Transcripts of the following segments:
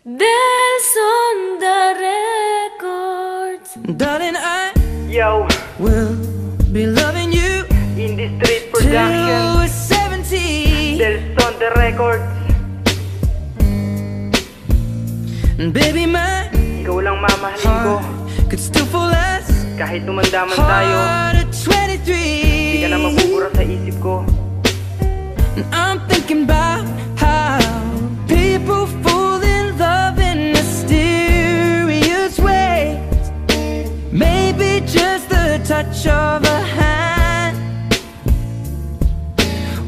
Dels on the records. Darling, I Yo, will be loving you in the street till production. we're 70. Del Son the Records. And baby, my Ikaw lang mamahalin ko. heart could still fall less Kahit tumanda man tayo, hard at di ka na 23. mabubura sa isip ko. And I'm thinking about how people fall in love in mysterious ways. Maybe just the touch of a hand.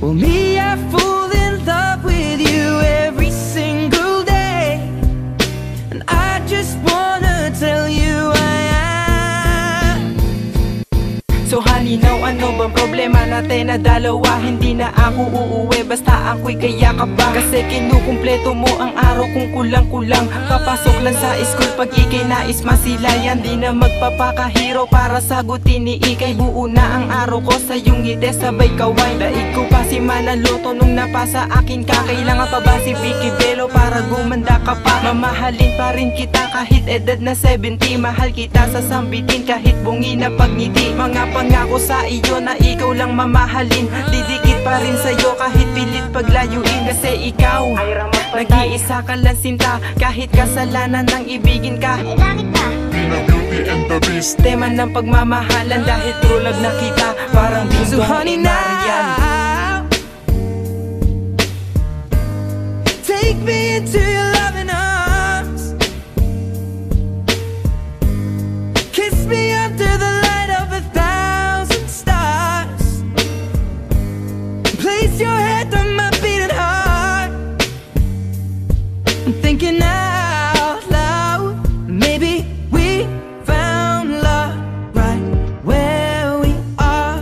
Well, me, I fall in love with you every single day, and I just wanna tell you I am. So honey, now ano bang problema natin na dalawa? Hindi na ako uuwi basta ako'y kaya ka ba? Kasi kinukumpleto mo ang araw kung kulang-kulang. Papasok lang sa school pag ikay nais masilayan. Di na magpapakahiro para sagutin ni ikay. Buo na ang araw ko sa iyong ngiti sabay kaway. Daig ko pa si Manaloto nung napasa akin ka. Kailangan pa ba si Vicky Bello para gumanda ka pa? Mamahalin pa rin kita kahit edad na 70. Mahal kita sa sambitin kahit bungi na pagngiti. Mga pangako sa iyo na ikaw lang mamahalin. Didikit pa rin sa'yo kahit pilit paglayuin. Kasi ikaw, Ay ramas pa tayo. nag-iisa ka lang sinta. Kahit kasalanan ng ibigin ka, Langit na. Beauty and the Beast. tema ng pagmamahalan. Dahil true love na kita, parang binggong So honey, Marian. now take me into your loving arms. Kiss me under the light of 1,000 stars. Place your head on my beating heart. I'm thinking out loud. Maybe we found love right where we are.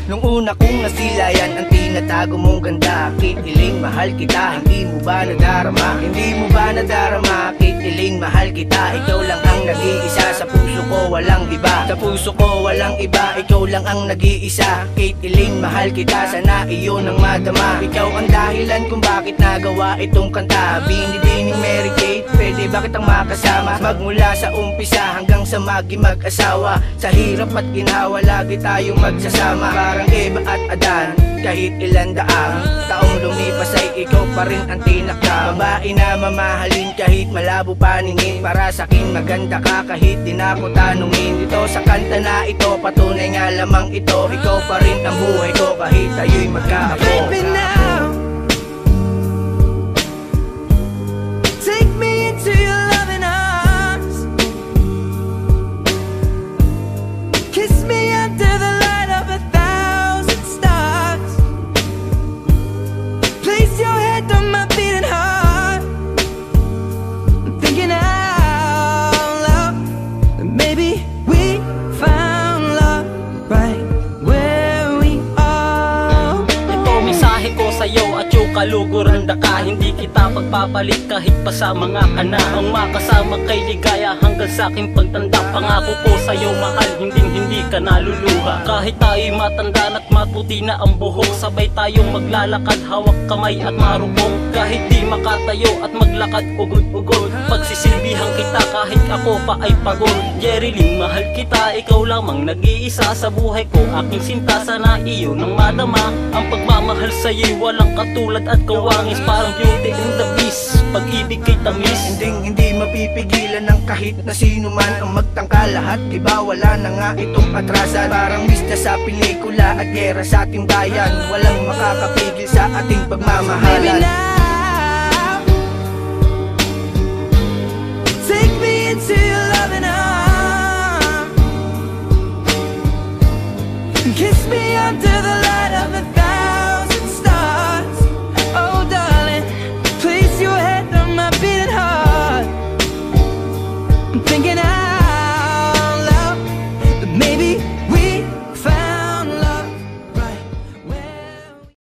Nung una kong nasilayan ang tinatago mong ganda. Kitiling, mahal kita, hindi mo ba nadarama? Hindi mo ba nadarama? Kitiling, mahal kita, ikaw lang ang nag-iisa. Sa puso ko walang iba, sa puso ko walang iba. Ikaw lang ang nag-iisa. Kitiling, mahal kita, sana iyon ang madama. Ikaw ang dahilan kung bakit nagawa itong kanta. Binibining Mary Kate, pwede ba kitang makasama? Magmula sa umpisa hanggang sa mag-asawa. Sa hirap at ginhawa lagi tayong magsasama. Parang Eva at Adan, kahit ilan daang taong lumipas ay ikaw pa rin ang tinakda. Babae na mamahalin kahit malabo paningin. Para sa'kin maganda ka kahit di na ako tanungin. Dito sa kanta na ito, patunay nga lamang ito. Ikaw pa rin ang buhay ko kahit tayo'y magkaapo. Baby, now take me into your loving arms. Kiss me under the light of 1,000 stars. Place your head on my beating heart. I'm thinking out loud that maybe we found love right where we are. Ito mensahe ko sa'yo at yung kaluguranda ka. Hindi kita pagpapalit kahit pa sa mga kana. Ang makasama kay ligaya hanggang sa aking pagtanda. Pangako ko sa'yo mahal, hindi ka naluluha. Kahit tayo'y matanda at maputi na ang buhok, sabay tayong maglalakad, hawak kamay at marupong. Kahit di makatayo at maglakad ugod-ugod, pagsisilbihan kita kahit ako pa ay pagod. Jerilyn, mahal kita, ikaw lamang nag-iisa sa buhay ko. Aking sinta, sana iyo nang madama. Ang pagmamahal sa'yo'y walang katulad at kawangis. Parang Beauty and the Beast, pag-ibig kay tamis. Hindi mapipigilan ng kahit na sino man ang magtangka. Lahat iba, wala na nga itong atrasan. Parang mista sa pelikula at gera sa ating bayan. Walang makakapigil sa ating Baby, pagmamahalan. now take me into your loving arms. Kiss me under the light